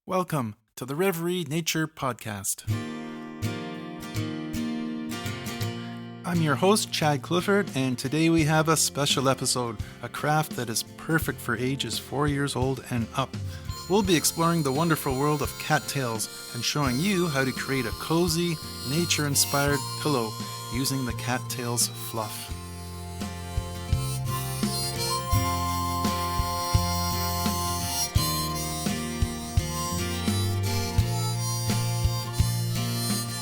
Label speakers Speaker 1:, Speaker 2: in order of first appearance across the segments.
Speaker 1: Welcome to the Reverie Nature Podcast. I'm your host, Chad Clifford, and today we have a special episode, a craft that is perfect for ages 4 years old and up. We'll be exploring the wonderful world of cattails and showing you how to create a cozy, nature-inspired pillow using the cattails fluff.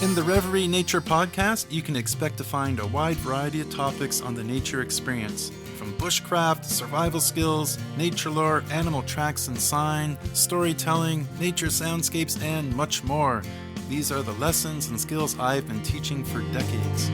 Speaker 1: In the Reverie Nature Podcast, you can expect to find a wide variety of topics on the nature experience, from bushcraft, survival skills, nature lore, animal tracks and sign, storytelling, nature soundscapes, and much more. These are the lessons and skills I've been teaching for decades.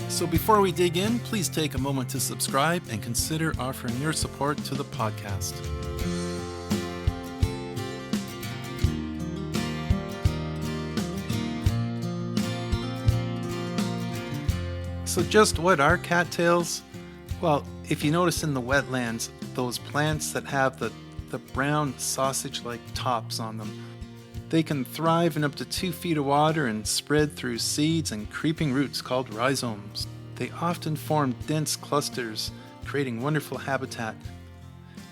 Speaker 1: So before we dig in, please take a moment to subscribe and consider offering your support to the podcast. So just what are cattails? Well, if you notice in the wetlands, those plants that have the brown sausage-like tops on them, they can thrive in up to 2 feet of water and spread through seeds and creeping roots called rhizomes. They often form dense clusters, creating wonderful habitat.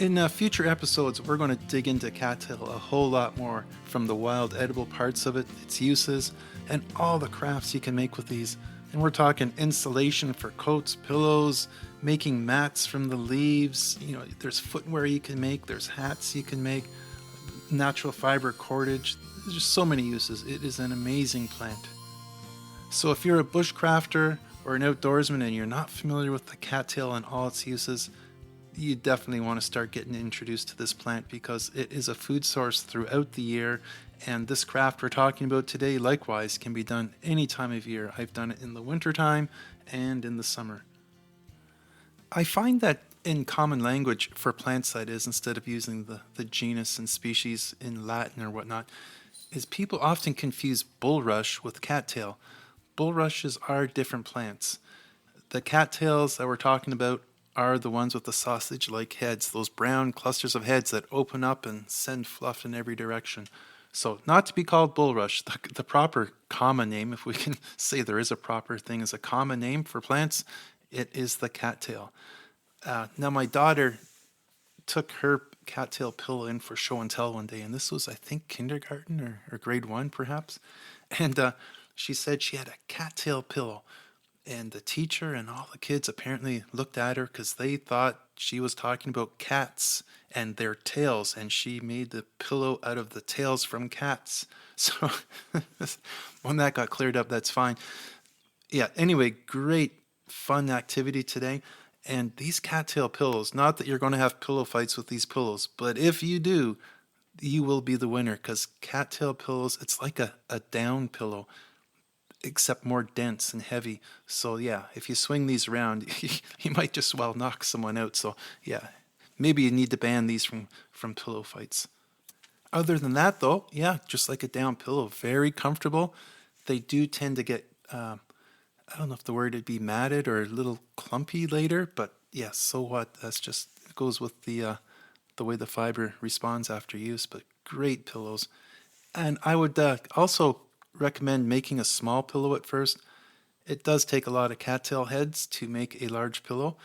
Speaker 1: In future episodes, we're going to dig into cattail a whole lot more, from the wild edible parts of it, its uses, and all the crafts you can make with these. And we're talking insulation for coats, pillows, making mats from the leaves. There's footwear you can make, there's hats you can make, natural fiber cordage. There's just so many uses. It is an amazing plant. So if you're a bushcrafter or an outdoorsman and you're not familiar with the cattail and all its uses, you definitely want to start getting introduced to this plant because it is a food source throughout the year. And this craft we're talking about today, likewise, can be done any time of year. I've done it in the wintertime and in the summer. I find that in common language for plants, that is, instead of using the genus and species in Latin or whatnot, is people often confuse bulrush with cattail. Bulrushes are different plants. The cattails that we're talking about are the ones with the sausage-like heads, those brown clusters of heads that open up and send fluff in every direction. So not to be called bulrush, the proper common name, if we can say there is a proper thing as a common name for plants, it is the cattail. Now my daughter took her cattail pillow in for show and tell one day, and this was, I think, kindergarten or grade 1 perhaps, and she said she had a cattail pillow. And the teacher and all the kids apparently looked at her because they thought she was talking about cats and their tails, and she made the pillow out of the tails from cats. So when that got cleared up, that's fine. Yeah, anyway, great fun activity today. And these cattail pillows, not that you're going to have pillow fights with these pillows, but if you do, you will be the winner because cattail pillows, it's like a down pillow, except more dense and heavy. So yeah, if you swing these around, you might just knock someone out. So yeah, maybe you need to ban these from pillow fights. Other than that though, yeah, just like a down pillow, very comfortable. They do tend to get, I don't know if the word would be matted or a little clumpy later, but yeah, so what? That's just, it goes with the way the fiber responds after use, but great pillows. And I would also recommend making a small pillow at first. It does take a lot of cattail heads to make a large pillow,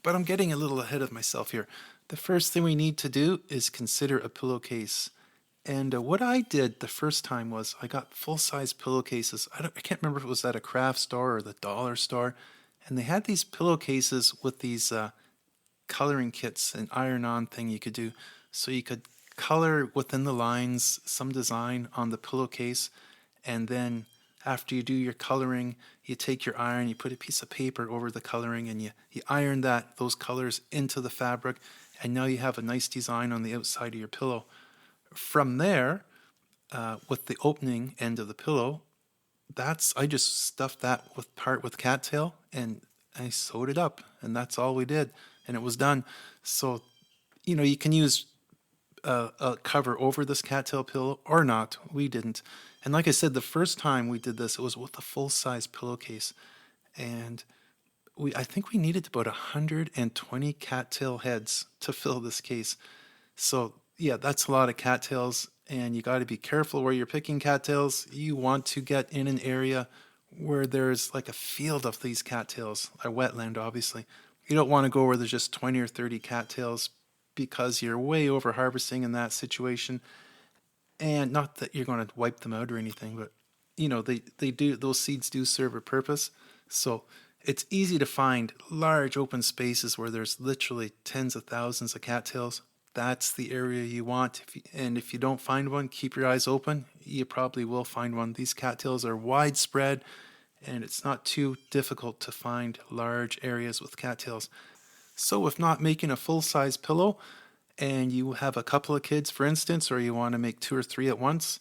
Speaker 1: but I'm getting a little ahead of myself here. The first thing we need to do is consider a pillowcase. And what I did the first time was I got full-size pillowcases. I can't remember if it was at a craft store or the dollar store, and they had these pillowcases with these coloring kits, an iron-on thing you could do, so you could color within the lines some design on the pillowcase, and then after you do your coloring, you take your iron, you put a piece of paper over the coloring, and you iron those colors into the fabric, and now you have a nice design on the outside of your pillow. From there, with the opening end of the pillow, I just stuffed that with cattail, and I sewed it up, and that's all we did, and it was done. So, you can use a cover over this cattail pillow or not. We didn't. And like I said, the first time we did this, it was with a full-size pillowcase. And I think we needed about 120 cattail heads to fill this case. So Yeah, that's a lot of cattails, and you got to be careful where you're picking cattails. You want to get in an area where there's like a field of these cattails, a wetland, obviously. You don't want to go where there's just 20 or 30 cattails because you're way over harvesting in that situation. And not that you're going to wipe them out or anything, but they do, those seeds do serve a purpose. So it's easy to find large open spaces where there's literally tens of thousands of cattails. That's the area you want. And if you don't find one, keep your eyes open. You probably will find one. These cattails are widespread, and it's not too difficult to find large areas with cattails. So, if not making a full size pillow and you have a couple of kids, for instance, or you want to make two or three at once,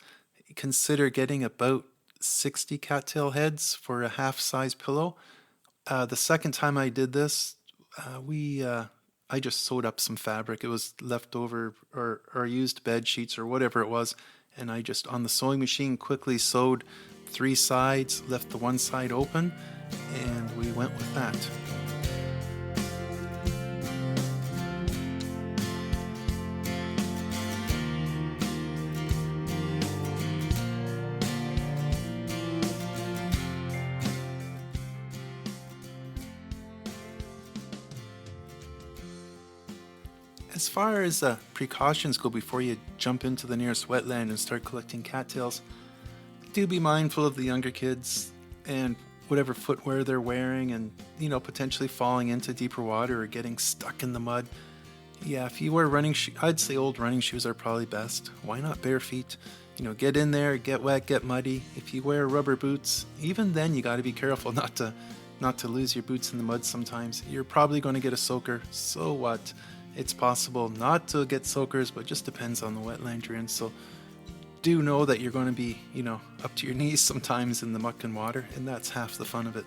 Speaker 1: consider getting about 60 cattail heads for a half size pillow. The second time I did this, I just sewed up some fabric. It was leftover or used bed sheets or whatever it was, and I just on the sewing machine quickly sewed three sides, left the one side open, and we went with that. As far as precautions go before you jump into the nearest wetland and start collecting cattails, do be mindful of the younger kids and whatever footwear they're wearing and, potentially falling into deeper water or getting stuck in the mud. Yeah, if you wear running shoes, I'd say old running shoes are probably best. Why not bare feet? Get in there, get wet, get muddy. If you wear rubber boots, even then you got to be careful not to lose your boots in the mud sometimes. You're probably going to get a soaker. So what? It's possible not to get soakers, but just depends on the wetland you're in. So do know that you're going to be, up to your knees sometimes in the muck and water, and that's half the fun of it.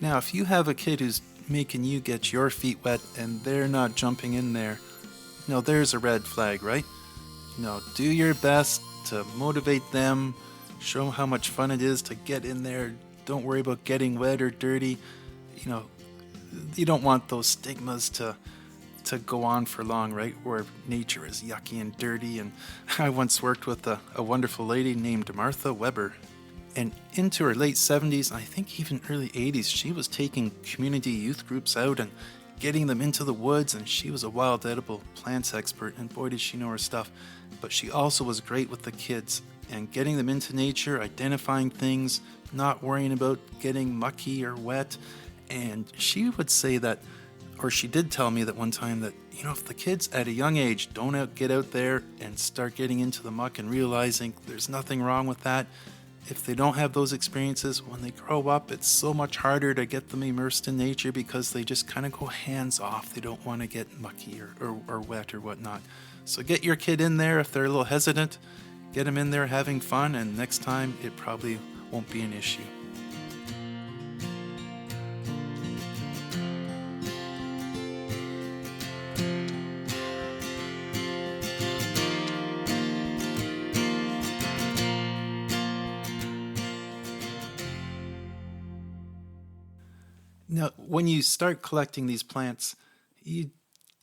Speaker 1: Now, if you have a kid who's making you get your feet wet and they're not jumping in there, there's a red flag, right? Do your best to motivate them, show them how much fun it is to get in there. Don't worry about getting wet or dirty. You don't want those stigmas to go on for long, right? Where nature is yucky and dirty. And I once worked with a wonderful lady named Martha Weber. And into her late 70s, I think even early 80s, she was taking community youth groups out and getting them into the woods. And she was a wild edible plants expert. And boy, did she know her stuff. But she also was great with the kids and getting them into nature, identifying things, not worrying about getting mucky or wet. And she would say that, or she did tell me that one time that, if the kids at a young age don't get out there and start getting into the muck and realizing there's nothing wrong with that, if they don't have those experiences, when they grow up, it's so much harder to get them immersed in nature because they just kind of go hands off. They don't want to get mucky or wet or whatnot. So get your kid in there if they're a little hesitant. Get them in there having fun, and next time it probably won't be an issue. Now, when you start collecting these plants, you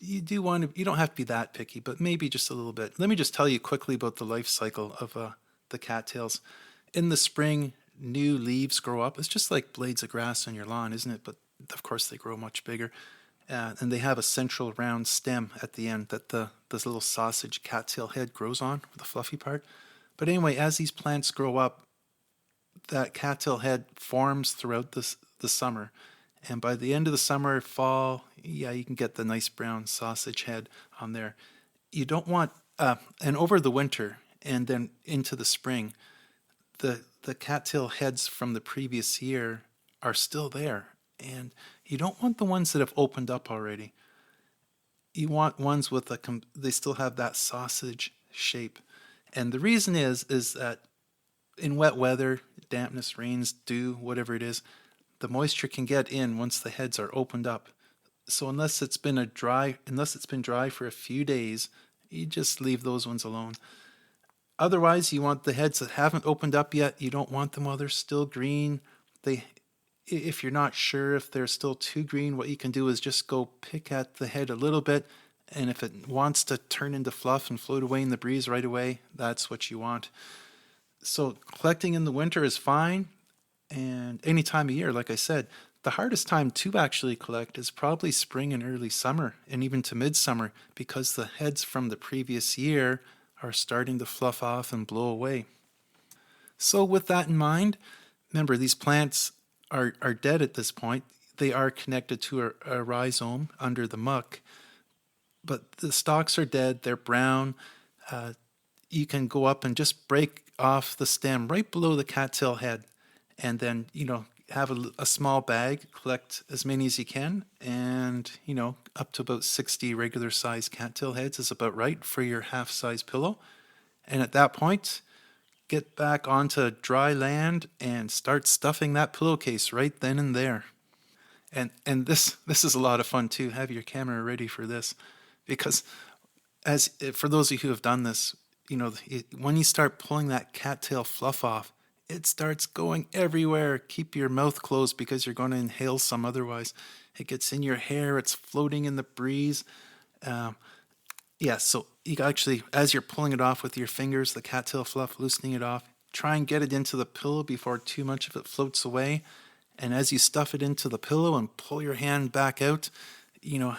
Speaker 1: you don't have to be that picky, but maybe just a little bit. Let me just tell you quickly about the life cycle of the cattails. In the spring, new leaves grow up. It's just like blades of grass on your lawn, isn't it? But of course, they grow much bigger, and they have a central round stem at the end that this little sausage cattail head grows on, the fluffy part. But anyway, as these plants grow up, that cattail head forms throughout the summer. And by the end of the summer, fall, yeah, you can get the nice brown sausage head on there. You don't want, and over the winter and then into the spring, the cattail heads from the previous year are still there. And you don't want the ones that have opened up already. You want ones with they still have that sausage shape. And the reason is that in wet weather, dampness, rains, dew, whatever it is, the moisture can get in once the heads are opened up. So unless it's been dry for a few days, you just leave those ones alone. Otherwise, you want the heads that haven't opened up yet. You don't want them while they're still green. If you're not sure if they're still too green, what you can do is just go pick at the head a little bit And if it wants to turn into fluff and float away in the breeze right away, that's what you want. So collecting in the winter is fine, and any time of year, like I said. The hardest time to actually collect is probably spring and early summer, and even to midsummer, because the heads from the previous year are starting to fluff off and blow away. So, with that in mind, remember these plants are dead at this point. They are connected to a rhizome under the muck, but the stalks are dead. They're brown. Uh, you can go up and just break off the stem right below the cattail head, and then have a small bag, collect as many as you can, and up to about 60 regular size cattail heads is about right for your half size pillow. And at that point, get back onto dry land and start stuffing that pillowcase right then and there. And this is a lot of fun too. Have your camera ready for this, because as for those of you who have done this, when you start pulling that cattail fluff off, it starts going everywhere. Keep your mouth closed because you're going to inhale some otherwise. It gets in your hair. It's floating in the breeze. Um, yeah, so you actually, as you're pulling it off with your fingers, the cattail fluff, loosening it off, try and get it into the pillow before too much of it floats away. And as you stuff it into the pillow and pull your hand back out, a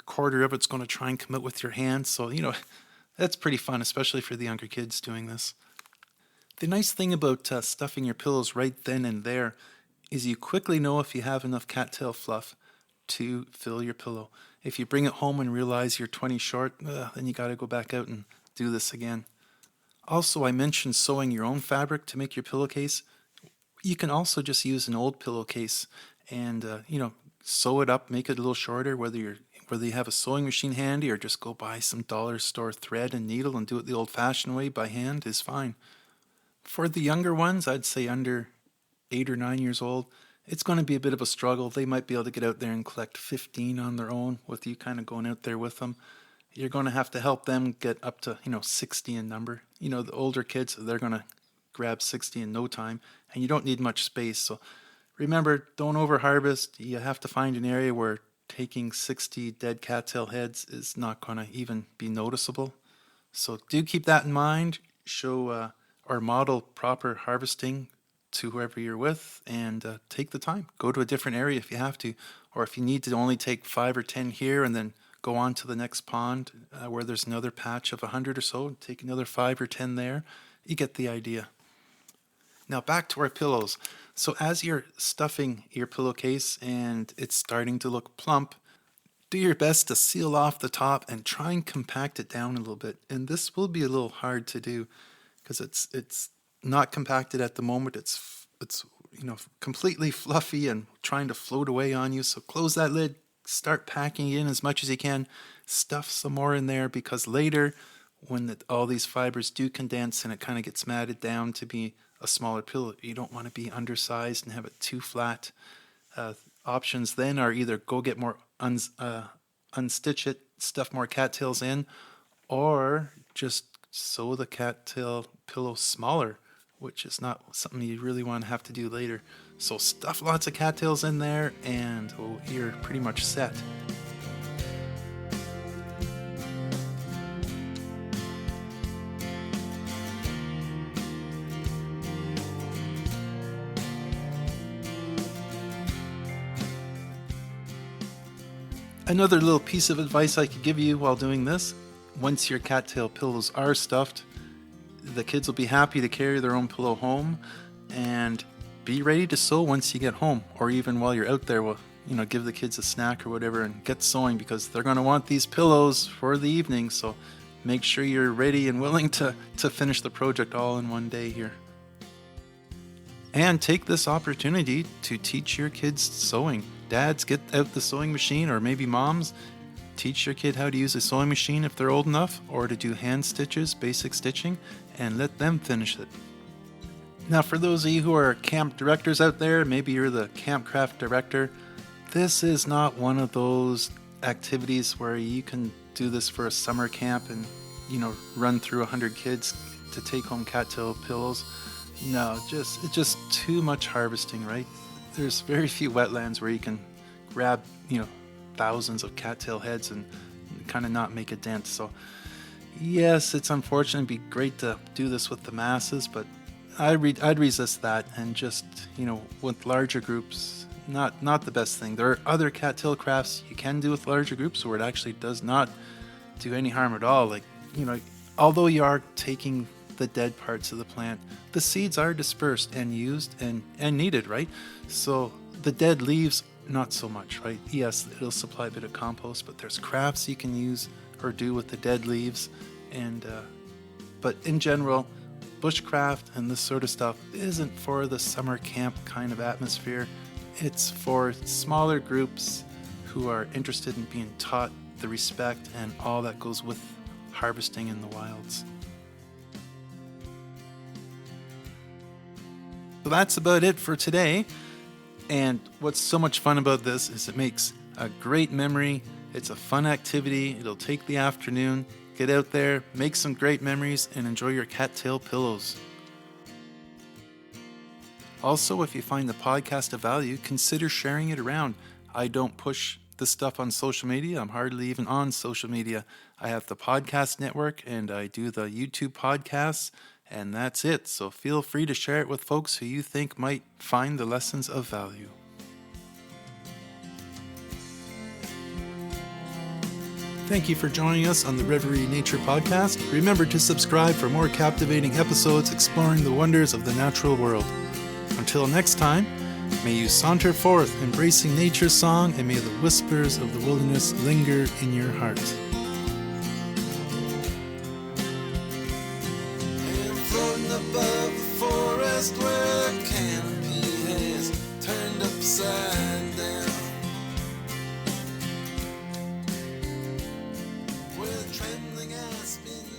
Speaker 1: quarter of it's going to try and come out with your hand. So, that's pretty fun, especially for the younger kids doing this. The nice thing about stuffing your pillows right then and there is you quickly know if you have enough cattail fluff to fill your pillow. If you bring it home and realize you're 20 short, then you got to go back out and do this again. Also, I mentioned sewing your own fabric to make your pillowcase. You can also just use an old pillowcase and sew it up, make it a little shorter, whether you have a sewing machine handy or just go buy some dollar store thread and needle and do it the old-fashioned way by hand is fine. For the younger ones, I'd say under 8 or 9 years old, it's going to be a bit of a struggle. They might be able to get out there and collect 15 on their own with you kind of going out there with them. You're going to have to help them get up to 60 in number. The older kids, they're going to grab 60 in no time, and you don't need much space. So remember, don't over-harvest. You have to find an area where taking 60 dead cattail heads is not going to even be noticeable. So do keep that in mind. Show or model proper harvesting to whoever you're with, and take the time. Go to a different area if you have to, or if you need to only take 5 or 10 here and then go on to the next pond where there's another patch of 100 or so, take another 5 or 10 there. You get the idea. Now back to our pillows. So as you're stuffing your pillowcase and it's starting to look plump, do your best to seal off the top and try and compact it down a little bit. And this will be a little hard to do because it's not compacted at the moment. It's completely fluffy and trying to float away on you. So close that lid, start packing in as much as you can, stuff some more in there, because later when all these fibers do condense and it kind of gets matted down to be a smaller pillow, you don't want to be undersized and have it too flat. Options then are either go get more unstitch it, stuff more cattails in, or just sew the cattail pillow smaller, which is not something you really want to have to do later. So stuff lots of cattails in there and you're pretty much set. Another little piece of advice I could give you while doing this: once your cattail pillows are stuffed, the kids will be happy to carry their own pillow home, and be ready to sew once you get home, or even while you're out there, give the kids a snack or whatever and get sewing, because they're going to want these pillows for the evening. So make sure you're ready and willing to finish the project all in one day here. And take this opportunity to teach your kids sewing. Dads, get out the sewing machine, or maybe moms, teach your kid how to use a sewing machine if they're old enough, or to do hand stitches, basic stitching, and let them finish it. Now, for those of you who are camp directors out there, maybe you're the campcraft director, this is not one of those activities where you can do this for a summer camp and, run through 100 kids to take home cattail pillows. No, it's just too much harvesting, right? There's very few wetlands where you can grab, thousands of cattail heads and kind of not make a dent. So yes, it's unfortunate. It'd be great to do this with the masses, but I'd resist that, and just, with larger groups, not the best thing. There are other cattail crafts you can do with larger groups where it actually does not do any harm at all. Like, although you are taking the dead parts of the plant, the seeds are dispersed and used and needed, right? So the dead leaves, not so much, right? Yes, it'll supply a bit of compost, but there's crafts you can use or do with the dead leaves. And but in general, bushcraft and this sort of stuff isn't for the summer camp kind of atmosphere. It's for smaller groups who are interested in being taught the respect and all that goes with harvesting in the wilds. So that's about it for today. And what's so much fun about this is it makes a great memory. It's a fun activity. It'll take the afternoon. Get out there, make some great memories, and enjoy your cattail pillows. Also, if you find the podcast of value, consider sharing it around. I don't push this stuff on social media. I'm hardly even on social media. I have the podcast network and I do the YouTube podcasts, and that's it. So feel free to share it with folks who you think might find the lessons of value. Thank you for joining us on the Reverie Nature Podcast. Remember to subscribe for more captivating episodes exploring the wonders of the natural world. Until next time, may you saunter forth, embracing nature's song, and may the whispers of the wilderness linger in your heart.
Speaker 2: And floating above the forest where a canopy has turned upside down, with trembling aspen